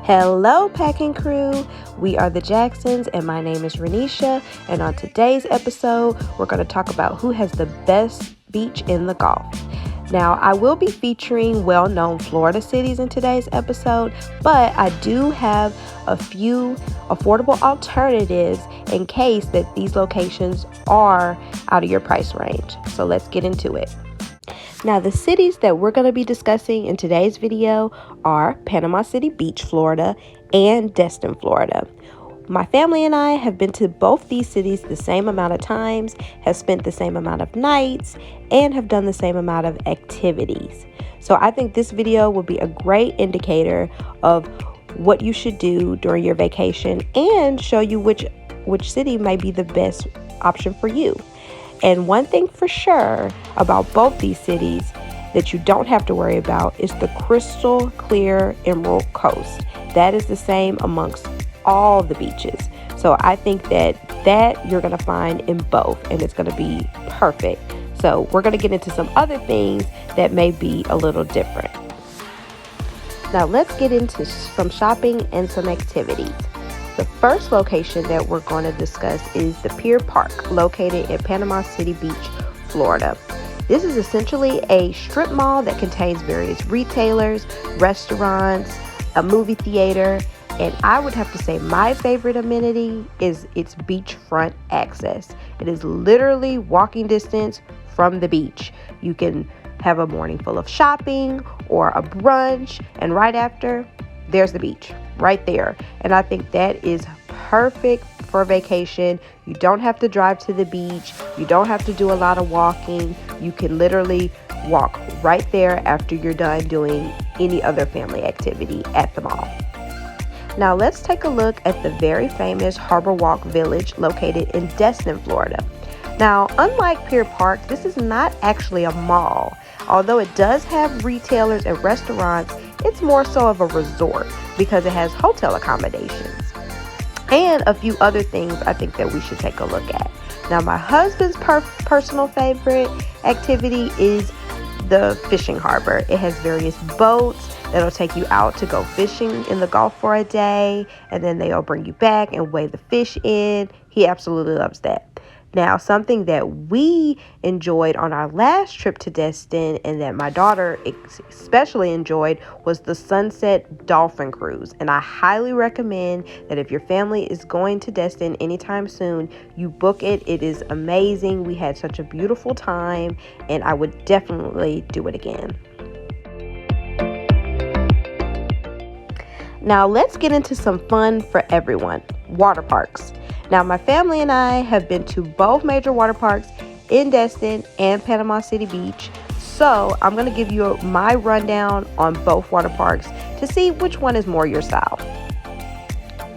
Hello, packing crew. We are the Jacksons, and my name is Renisha. And on today's episode, we're going to talk about who has the best beach in the Gulf. Now, I will be featuring well-known Florida cities in today's episode, but I do have a few affordable alternatives in case that these locations are out of your price range. So let's get into it. Now, the cities that we're going to be discussing in today's video are Panama City Beach, Florida, and Destin, Florida. My family and I have been to both these cities the same amount of times, have spent the same amount of nights, and have done the same amount of activities. So I think this video will be a great indicator of what you should do during your vacation and show you which city might be the best option for you. And one thing for sure about both these cities that you don't have to worry about is the crystal clear Emerald Coast. That is the same amongst all the beaches. So I think that you're going to find in both, and it's going to be perfect. So we're going to get into some other things that may be a little different. Now let's get into some shopping and some activities. The first location that we're going to discuss is the Pier Park, located in Panama City Beach, Florida. This is essentially a strip mall that contains various retailers, restaurants, a movie theater, and I would have to say my favorite amenity is its beachfront access. It is literally walking distance from the beach. You can have a morning full of shopping or a brunch, and right after, there's the beach right there. And I think that is perfect for vacation. You don't have to drive to the beach. You don't have to do a lot of walking. You can literally walk right there after you're done doing any other family activity at the mall. Now let's take a look at the very famous Harbor Walk Village located in Destin, Florida. Now, unlike Pier Park, this is not actually a mall. Although it does have retailers and restaurants, it's more so of a resort because it has hotel accommodations and a few other things I think that we should take a look at. Now, my husband's personal favorite activity is the fishing harbor. It has various boats that'll take you out to go fishing in the Gulf for a day, and then they'll bring you back and weigh the fish in. He absolutely loves that. Now, something that we enjoyed on our last trip to Destin and that my daughter especially enjoyed was the Sunset Dolphin Cruise. And I highly recommend that if your family is going to Destin anytime soon, you book it. It is amazing. We had such a beautiful time, and I would definitely do it again. Now, let's get into some fun for everyone. Water parks. Now, my family and I have been to both major water parks in Destin and Panama City Beach. So I'm going to give you my rundown on both water parks to see which one is more your style.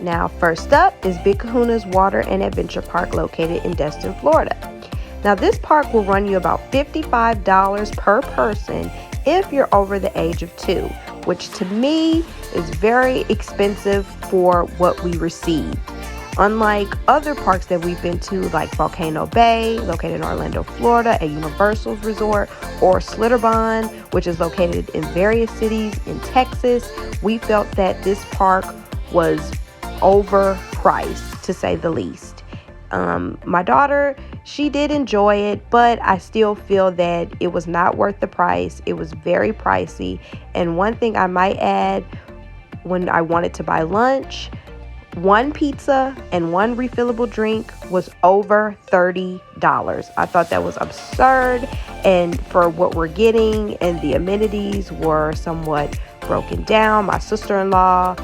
Now, first up is Big Kahuna's Water and Adventure Park located in Destin, Florida. Now, this park will run you about $55 per person if you're over the age of 2, which to me is very expensive for what we received. Unlike other parks that we've been to, like Volcano Bay, located in Orlando, Florida, at Universal's Resort, or Schlitterbahn, which is located in various cities in Texas, we felt that this park was overpriced, to say the least. My daughter, she did enjoy it, but I still feel that it was not worth the price. It was very pricey. And one thing I might add, when I wanted to buy lunch, one pizza and one refillable drink was over $30. I thought that was absurd, and for what we're getting, and the amenities were somewhat broken down. My sister-in-law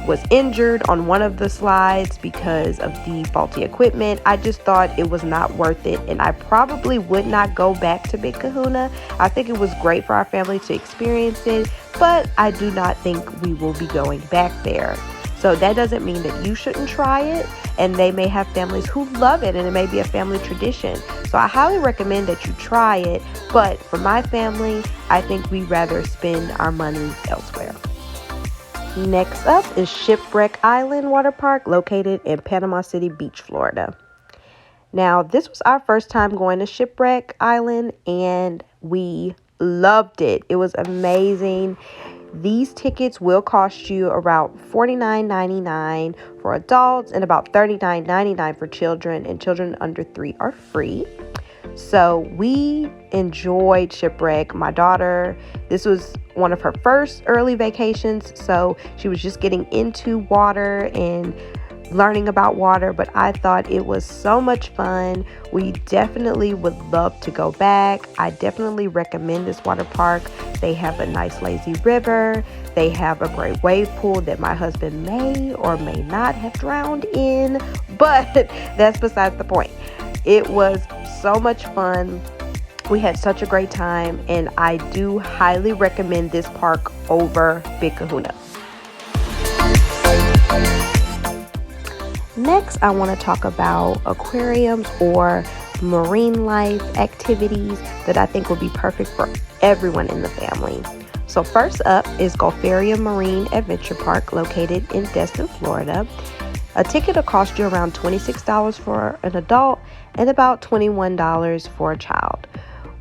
was injured on one of the slides because of the faulty equipment. I just thought it was not worth it, and I probably would not go back to Big Kahuna. I think it was great for our family to experience it, but I do not think we will be going back there. So that doesn't mean that you shouldn't try it, and they may have families who love it, and it may be a family tradition. So I highly recommend that you try it, but for my family, I think we'd rather spend our money elsewhere. Next up is Shipwreck Island Water Park, located in Panama City Beach, Florida. Now, this was our first time going to Shipwreck Island, and we loved it. It was amazing. These tickets will cost you around $49.99 for adults and about $39.99 for children, and children under 3 are free. So we enjoyed Shipwreck. My daughter, this was one of her first early vacations, so she was just getting into water and learning about water, but I thought it was so much fun. We definitely would love to go back. I definitely recommend this water park. They have a nice lazy river. They have a great wave pool that my husband may or may not have drowned in, but that's besides the point. It was so much fun. We had such a great time, and I do highly recommend this park over Big Kahuna. Next, I want to talk about aquariums or marine life activities that I think would be perfect for everyone in the family. So first up is Gulfarium Marine Adventure Park, located in Destin, Florida. A ticket will cost you around $26 for an adult and about $21 for a child.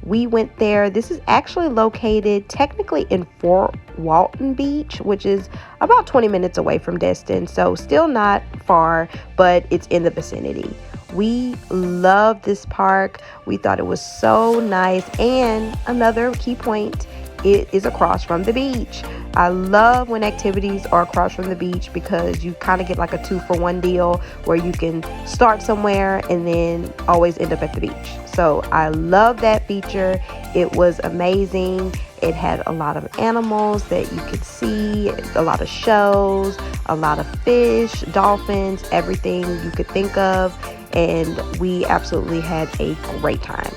We went there. This is actually located technically in Fort Walton Beach, which is about 20 minutes away from Destin. So still not far, but it's in the vicinity. We love this park. We thought it was so nice. And another key point, it is across from the beach. I love when activities are across from the beach because you kind of get like a 2-for-1 deal where you can start somewhere and then always end up at the beach. So I love that feature. It was amazing. It had a lot of animals that you could see, a lot of shows, a lot of fish, dolphins, everything you could think of. And we absolutely had a great time.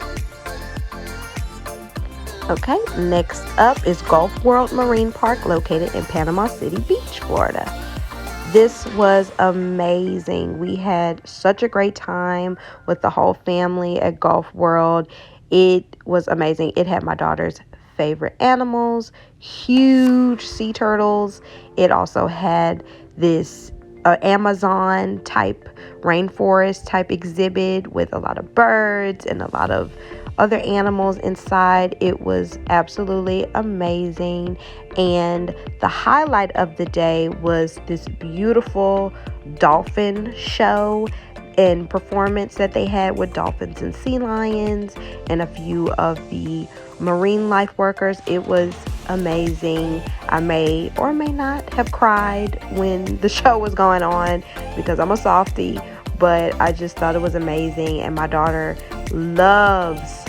Okay, next up is Gulf World Marine Park, located in Panama City Beach, Florida. This was amazing. We had such a great time with the whole family at Gulf World. It was amazing. It had my daughter's favorite animals, huge sea turtles. It also had this Amazon type rainforest type exhibit with a lot of birds and a lot of other animals inside. It was absolutely amazing. And the highlight of the day was this beautiful dolphin show and performance that they had with dolphins and sea lions and a few of the marine life workers. It was amazing. I may or may not have cried when the show was going on because I'm a softie, but I just thought it was amazing. And my daughter loves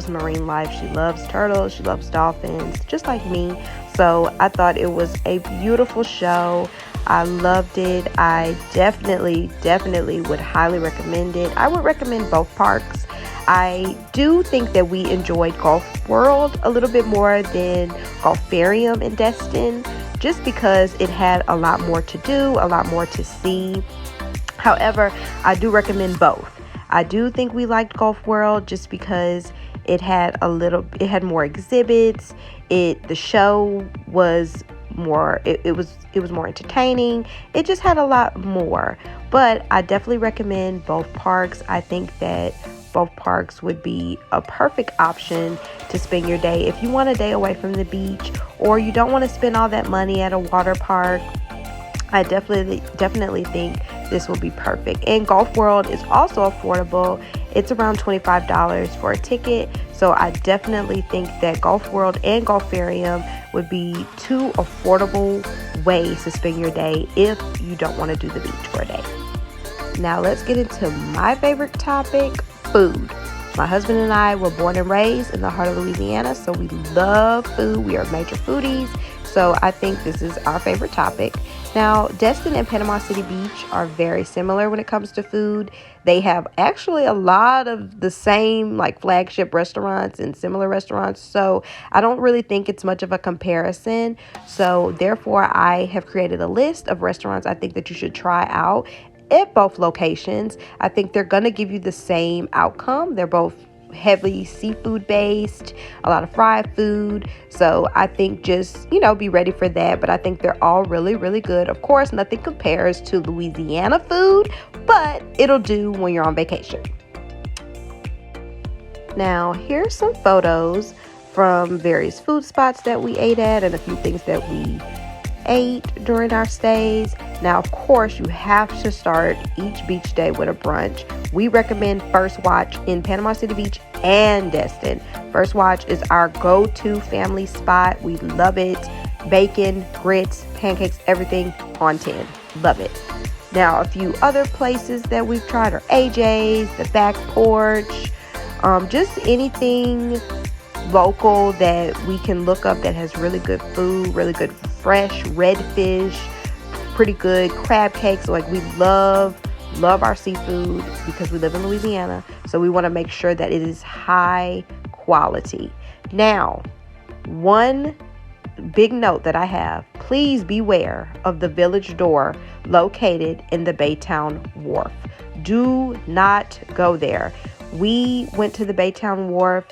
marine life. She loves turtles, she loves dolphins, just like me. So I thought it was a beautiful show. I loved it. I definitely would highly recommend it. I would recommend both parks. I do think that we enjoyed Gulf World a little bit more than Gulfarium in Destin, just because it had a lot more to do, a lot more to see. However, I do recommend both. I do think we liked Gulf World just because it had more exhibits. The show was more, it was more entertaining. It just had a lot more. But I definitely recommend both parks. I think that both parks would be a perfect option to spend your day if you want a day away from the beach or you don't want to spend all that money at a water park. I definitely think this will be perfect. And Gulf World is also affordable. It's around $25 for a ticket. So I definitely think that Gulf World and Gulfarium would be two affordable ways to spend your day if you don't want to do the beach for a day. Now let's get into my favorite topic, food. My husband and I were born and raised in the heart of Louisiana, so we love food. We are major foodies. So I think this is our favorite topic. Now, Destin and Panama City Beach are very similar when it comes to food. They have actually a lot of the same like flagship restaurants and similar restaurants. So I don't really think it's much of a comparison. So therefore, I have created a list of restaurants I think that you should try out at both locations. I think they're going to give you the same outcome. They're both heavily seafood based, a lot of fried food. So I think just, be ready for that. But I think they're all really, really good. Of course, nothing compares to Louisiana food, but it'll do when you're on vacation. Now, here's some photos from various food spots that we ate at and a few things that we ate during our stays. Now, of course, you have to start each beach day with a brunch. We recommend First Watch in Panama City Beach and Destin. First Watch is our go-to family spot. We love it. Bacon, grits, pancakes, everything on 10. Love it. Now, a few other places that we've tried are AJ's, the Back Porch, just anything local that we can look up that has really good food, really good fresh red fish, pretty good crab cakes. Like, we love our seafood because we live in Louisiana, so we want to make sure that it is high quality. Now, one big note that I have: please beware of the Village Door located in the Baytown Wharf. Do not go there. We went to the Baytown Wharf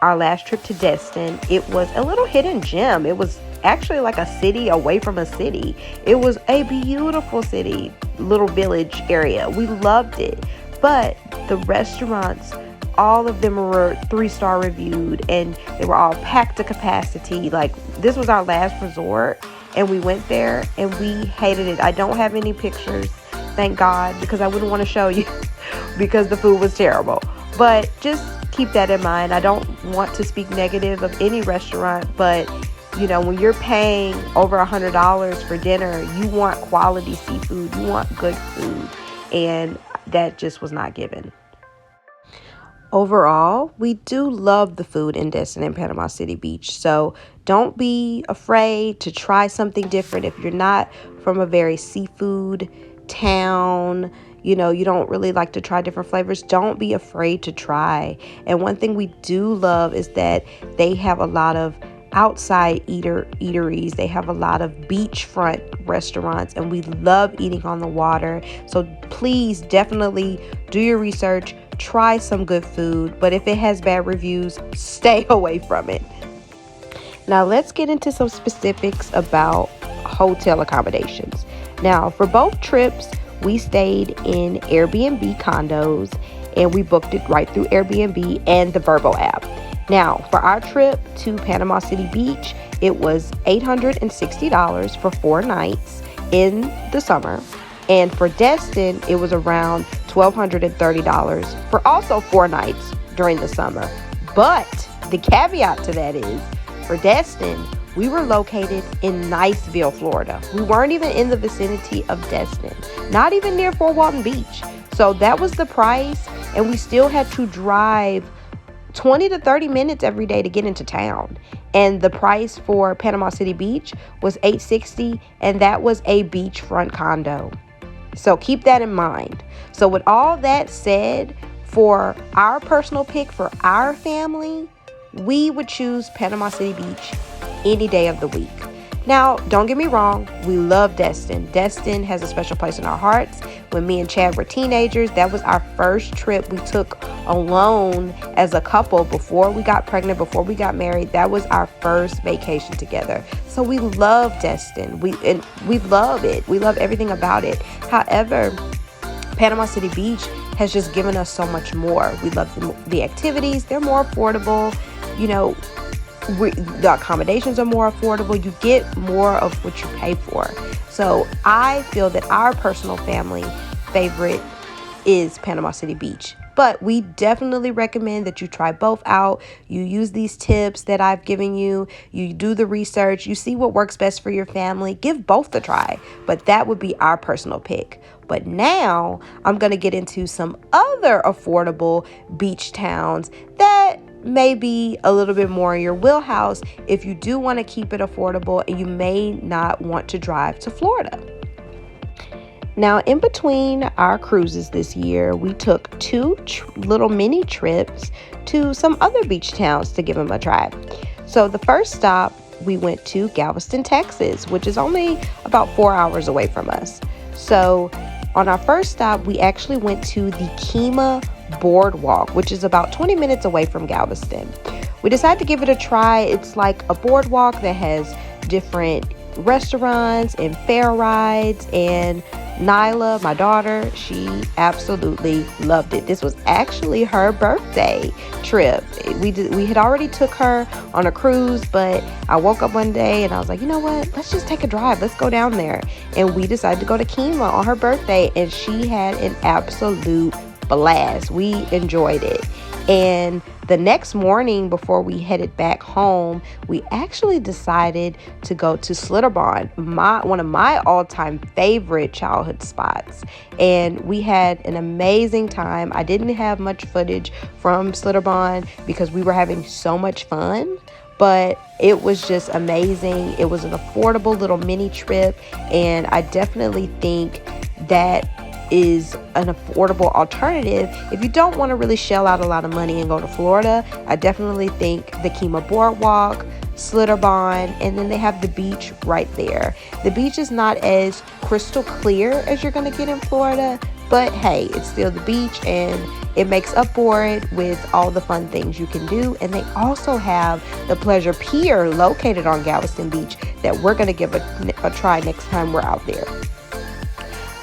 our last trip to Destin. It was a little hidden gem. It was actually like a city away from a city. It was a beautiful city, little village area. We loved it. But the restaurants, all of them were 3-star reviewed, and they were all packed to capacity. Like, this was our last resort, and we went there and we hated it. I don't have any pictures, thank God, because I wouldn't want to show you because the food was terrible. But just keep that in mind. I don't want to speak negative of any restaurant, but when you're paying over $100 for dinner, you want quality seafood, you want good food, and that just was not given. Overall, we do love the food in Destin and Panama City Beach, so don't be afraid to try something different. If you're not from a very seafood town, you don't really like to try different flavors, don't be afraid to try. And one thing we do love is that they have a lot of outside eateries. They have a lot of beachfront restaurants, and we love eating on the water. So please definitely do your research, try some good food, but if it has bad reviews, stay away from it. Now let's get into some specifics about hotel accommodations. Now, for both trips, we stayed in Airbnb condos, and we booked it right through Airbnb and the Vrbo app. Now, for our trip to Panama City Beach, it was $860 for 4 nights in the summer. And for Destin, it was around $1,230 for also 4 nights during the summer. But the caveat to that is, for Destin, we were located in Niceville, Florida. We weren't even in the vicinity of Destin, not even near Fort Walton Beach. So that was the price, and we still had to drive 20 to 30 minutes every day to get into town. And the price for Panama City Beach was $860, and that was a beachfront condo. So keep that in mind. So with all that said, for our personal pick for our family, we would choose Panama City Beach any day of the week. Now, don't get me wrong, we love Destin. Destin has a special place in our hearts. When me and Chad were teenagers, that was our first trip we took alone as a couple before we got pregnant, before we got married. That was our first vacation together. So we love Destin. We love it. We love everything about it. However, Panama City Beach has just given us so much more. We love the activities. They're more affordable. The accommodations are more affordable. You get more of what you pay for. So I feel that our personal family favorite is Panama City Beach. But we definitely recommend that you try both out. You use these tips that I've given you. You do the research. You see what works best for your family. Give both a try. But that would be our personal pick. But now I'm going to get into some other affordable beach towns that may be a little bit more in your wheelhouse if you do want to keep it affordable and you may not want to drive to Florida. Now, in between our cruises this year, we took 2 little mini trips to some other beach towns to give them a try. So the first stop, we went to Galveston, Texas, which is only about 4 hours away from us. So on our first stop, we actually went to the Kima Boardwalk, which is about 20 minutes away from Galveston. We decided to give it a try. It's like a boardwalk that has different restaurants and fair rides, and Nyla, my daughter, she absolutely loved it. This was actually her birthday trip. We had already took her on a cruise, but I woke up one day and I was like, you know what? Let's just take a drive. Let's go down there. And we decided to go to Kima on her birthday, and she had an absolute blast. We enjoyed it. And the next morning, before we headed back home, we actually decided to go to Slitterbond, one of my all-time favorite childhood spots. And we had an amazing time. I didn't have much footage from Slitterbond because we were having so much fun, but it was just amazing. It was an affordable little mini trip, and I definitely think that is an affordable alternative if you don't want to really shell out a lot of money and go to Florida. I definitely think the Kima Boardwalk, Slitterbond, and then they have the beach right there. The beach is not as crystal clear as you're going to get in Florida, but hey, it's still the beach, and it makes up for it with all the fun things you can do. And they also have the Pleasure Pier located on Galveston Beach that we're going to give a try next time we're out there.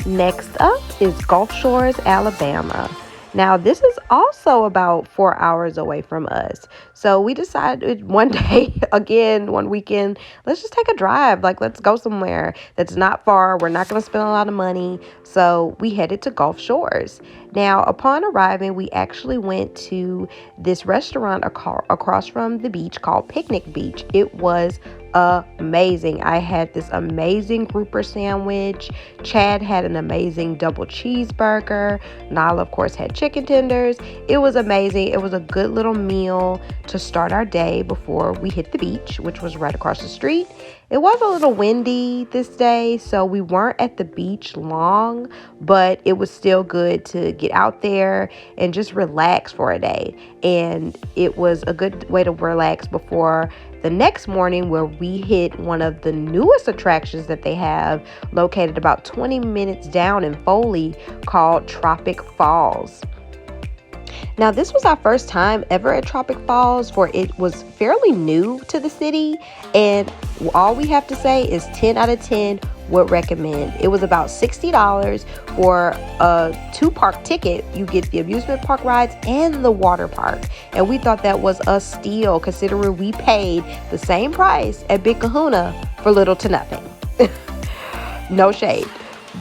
Next up is Gulf Shores, Alabama. Now, this is also about 4 hours away from us. So we decided one day, again, one weekend, let's just take a drive. Like, let's go somewhere that's not far. We're not going to spend a lot of money. So we headed to Gulf Shores. Now, upon arriving, we actually went to this restaurant across from the beach called Picnic Beach. It was amazing. I had this amazing grouper sandwich. Chad had an amazing double cheeseburger. Nala, of course, had chicken tenders. It was amazing. It was a good little meal to start our day before we hit the beach, which was right across the street. It was a little windy this day, so we weren't at the beach long, but it was still good to get out there and just relax for a day. And it was a good way to relax before the next morning, where we hit one of the newest attractions that they have located about 20 minutes down in Foley, called Tropic Falls. Now, this was our first time ever at Tropic Falls, for it was fairly new to the city, and all we have to say is 10 out of 10 would recommend. It was about $60 for a 2-park ticket. You get the amusement park rides and the water park, and we thought that was a steal, considering we paid the same price at Big Kahuna for little to nothing. No shade,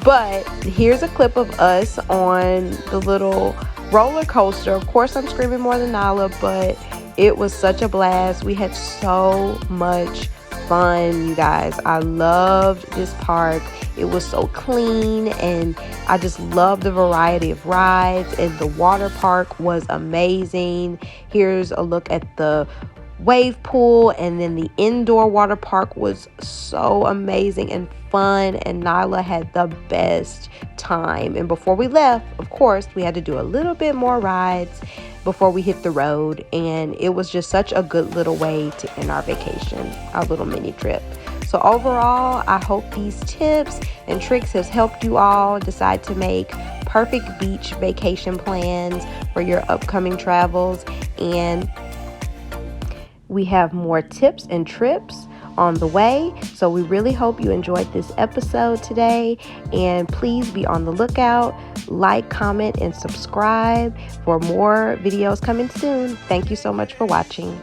but here's a clip of us on the little roller coaster. Of course, I'm screaming more than Nala, but it was such a blast. We had so much fun, you guys. I loved this park. It was so clean, and I just loved the variety of rides, and the water park was amazing. Here's a look at the wave pool, and then the indoor water park was so amazing and fun, and Nyla had the best time. And before we left, of course, we had to do a little bit more rides before we hit the road, and it was just such a good little way to end our vacation, our little mini trip. So overall, I hope these tips and tricks has helped you all decide to make perfect beach vacation plans for your upcoming travels. And we have more tips and trips on the way. So we really hope you enjoyed this episode today, and please be on the lookout. Like, comment, and subscribe for more videos coming soon. Thank you so much for watching.